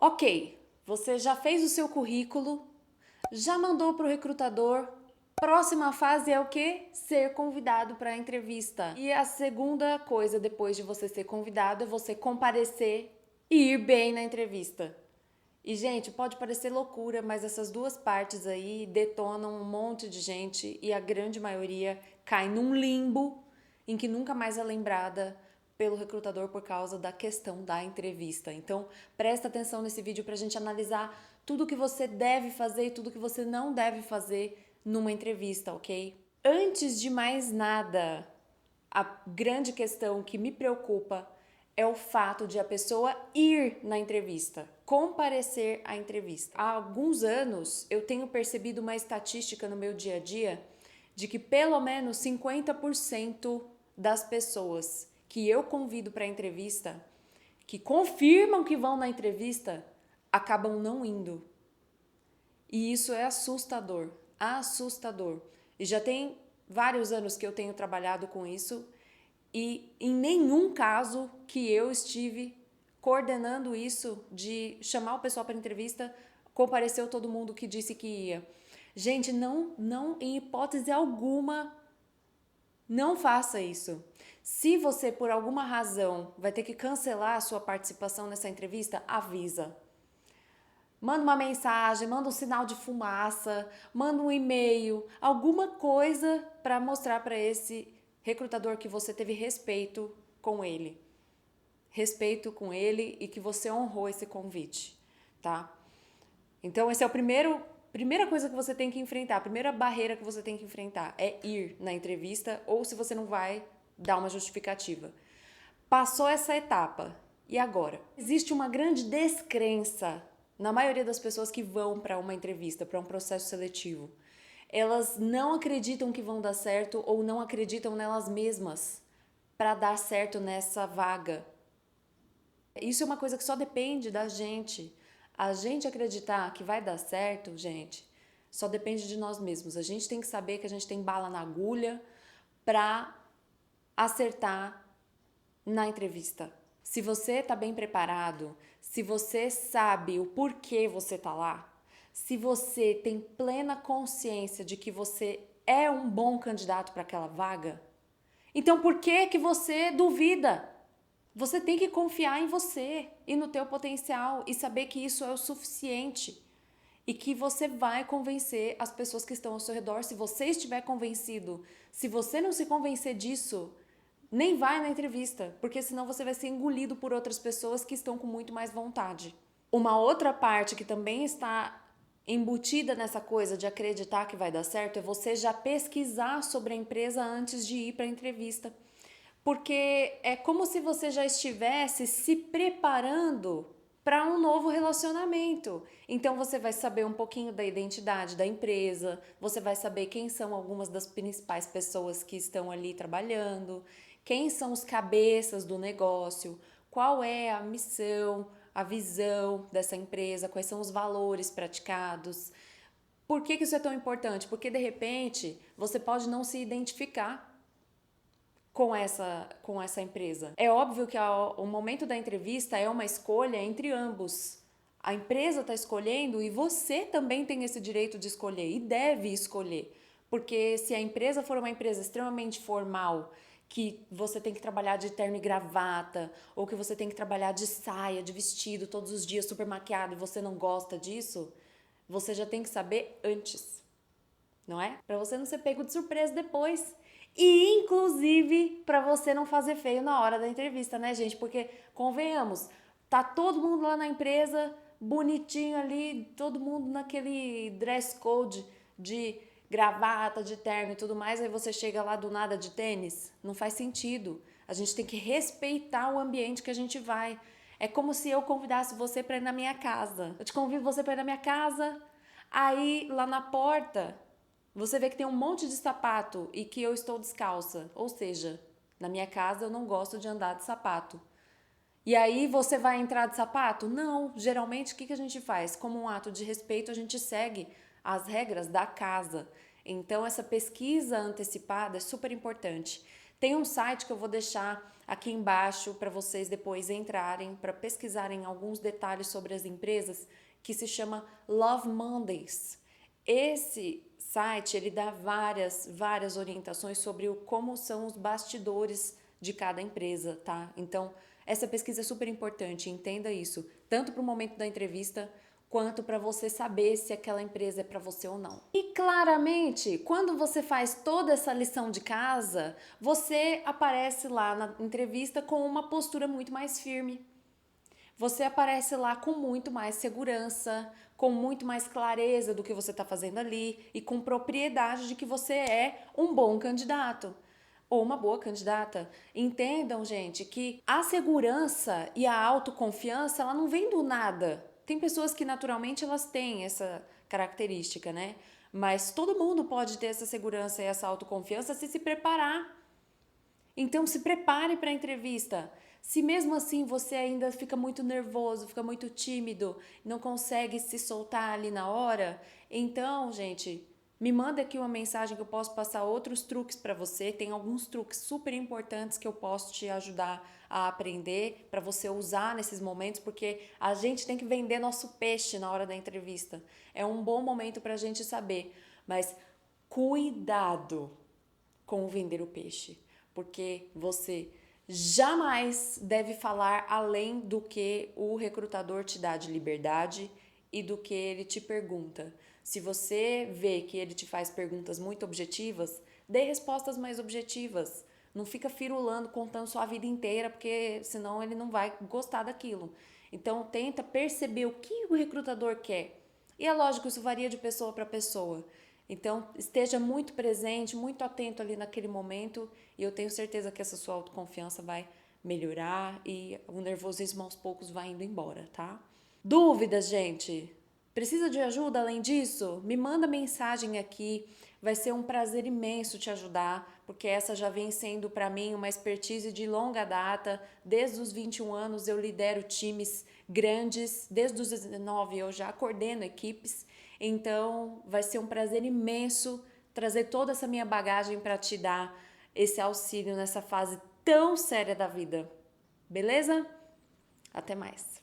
Ok, você já fez o seu currículo, já mandou para o recrutador. Próxima fase é o quê? Ser convidado para a entrevista. E a segunda coisa depois de você ser convidado é você comparecer e ir bem na entrevista. E, gente, pode parecer loucura, mas essas duas partes aí detonam um monte de gente e a grande maioria cai num limbo em que nunca mais é lembrada pelo recrutador por causa da questão da entrevista. Então, presta atenção nesse vídeo para a gente analisar tudo que você deve fazer e tudo que você não deve fazer numa entrevista, ok? Antes de mais nada, a grande questão que me preocupa é o fato de a pessoa ir na entrevista, comparecer à entrevista. Há alguns anos eu tenho percebido uma estatística no meu dia a dia de que pelo menos 50% das pessoas que eu convido para a entrevista, que confirmam que vão na entrevista, acabam não indo. E isso é assustador, assustador. E já tem vários anos que eu tenho trabalhado com isso e em nenhum caso que eu estive coordenando isso de chamar o pessoal para entrevista, compareceu todo mundo que disse que ia. Gente, não, em hipótese alguma, não faça isso. Se você, por alguma razão, vai ter que cancelar a sua participação nessa entrevista, avisa. Manda uma mensagem, manda um sinal de fumaça, manda um e-mail, alguma coisa para mostrar para esse recrutador que você teve respeito com ele. Respeito com ele e que você honrou esse convite, tá? Então, esse é o primeira coisa que você tem que enfrentar, a primeira barreira que você tem que enfrentar é ir na entrevista ou se você não vai, dar uma justificativa. Passou essa etapa, e agora? Existe uma grande descrença na maioria das pessoas que vão para uma entrevista, para um processo seletivo. Elas não acreditam que vão dar certo ou não acreditam nelas mesmas para dar certo nessa vaga. Isso é uma coisa que só depende da gente. A gente acreditar que vai dar certo, gente, só depende de nós mesmos. A gente tem que saber que a gente tem bala na agulha para acertar na entrevista. Se você está bem preparado, se você sabe o porquê você está lá, se você tem plena consciência de que você é um bom candidato para aquela vaga, então por que que você duvida? Você tem que confiar em você e no teu potencial e saber que isso é o suficiente e que você vai convencer as pessoas que estão ao seu redor. Se você estiver convencido, se você não se convencer disso, nem vai na entrevista, porque senão você vai ser engolido por outras pessoas que estão com muito mais vontade. Uma outra parte que também está embutida nessa coisa de acreditar que vai dar certo é você já pesquisar sobre a empresa antes de ir para a entrevista. Porque é como se você já estivesse se preparando para um novo relacionamento. Então você vai saber um pouquinho da identidade da empresa, você vai saber quem são algumas das principais pessoas que estão ali trabalhando, quem são os cabeças do negócio, qual é a missão, a visão dessa empresa, quais são os valores praticados. Por que isso é tão importante? Porque de repente você pode não se identificar com essa empresa. É óbvio que o momento da entrevista é uma escolha entre ambos. A empresa está escolhendo e você também tem esse direito de escolher e deve escolher. Porque se a empresa for uma empresa extremamente formal, que você tem que trabalhar de terno e gravata, ou que você tem que trabalhar de saia, de vestido, todos os dias super maquiado e você não gosta disso, você já tem que saber antes, não é? Para você não ser pego de surpresa depois. E, inclusive, para você não fazer feio na hora da entrevista, né, gente? Porque, convenhamos, tá todo mundo lá na empresa, bonitinho ali, todo mundo naquele dress code de gravata, de terno e tudo mais, aí você chega lá do nada de tênis. Não faz sentido. A gente tem que respeitar o ambiente que a gente vai. É como se eu convidasse você para ir na minha casa. Eu te convido você para ir na minha casa, aí lá na porta você vê que tem um monte de sapato e que eu estou descalça. Ou seja, na minha casa eu não gosto de andar de sapato. E aí você vai entrar de sapato? Não. Geralmente o que a gente faz? Como um ato de respeito, a gente segue as regras da casa. Então essa pesquisa antecipada é super importante. Tem um site que eu vou deixar aqui embaixo para vocês depois entrarem para pesquisarem alguns detalhes sobre as empresas, que se chama Love Mondays. Esse site, ele dá várias orientações sobre como são os bastidores de cada empresa, tá? Então, essa pesquisa é super importante, entenda isso, tanto para o momento da entrevista, quanto para você saber se aquela empresa é para você ou não. E claramente, quando você faz toda essa lição de casa, você aparece lá na entrevista com uma postura muito mais firme. Você aparece lá com muito mais segurança, com muito mais clareza do que você está fazendo ali e com propriedade de que você é um bom candidato ou uma boa candidata. Entendam, gente, que a segurança e a autoconfiança, ela não vem do nada. Tem pessoas que naturalmente elas têm essa característica, né? Mas todo mundo pode ter essa segurança e essa autoconfiança se preparar. Então se prepare para a entrevista. Se mesmo assim você ainda fica muito nervoso, fica muito tímido, não consegue se soltar ali na hora, então, gente, me manda aqui uma mensagem que eu posso passar outros truques para você. Tem alguns truques super importantes que eu posso te ajudar a aprender para você usar nesses momentos, porque a gente tem que vender nosso peixe na hora da entrevista. É um bom momento para a gente saber, mas cuidado com vender o peixe, porque você jamais deve falar além do que o recrutador te dá de liberdade e do que ele te pergunta. Se você vê que ele te faz perguntas muito objetivas, dê respostas mais objetivas. Não fica firulando, contando sua vida inteira, porque senão ele não vai gostar daquilo. Então tenta perceber o que o recrutador quer. E é lógico, isso varia de pessoa para pessoa. Então, esteja muito presente, muito atento ali naquele momento e eu tenho certeza que essa sua autoconfiança vai melhorar e o nervosismo aos poucos vai indo embora, tá? Dúvidas, gente? Precisa de ajuda além disso? Me manda mensagem aqui. Vai ser um prazer imenso te ajudar, porque essa já vem sendo para mim uma expertise de longa data. Desde os 21 anos eu lidero times grandes, desde os 19 eu já coordeno equipes. Então, vai ser um prazer imenso trazer toda essa minha bagagem para te dar esse auxílio nessa fase tão séria da vida. Beleza? Até mais.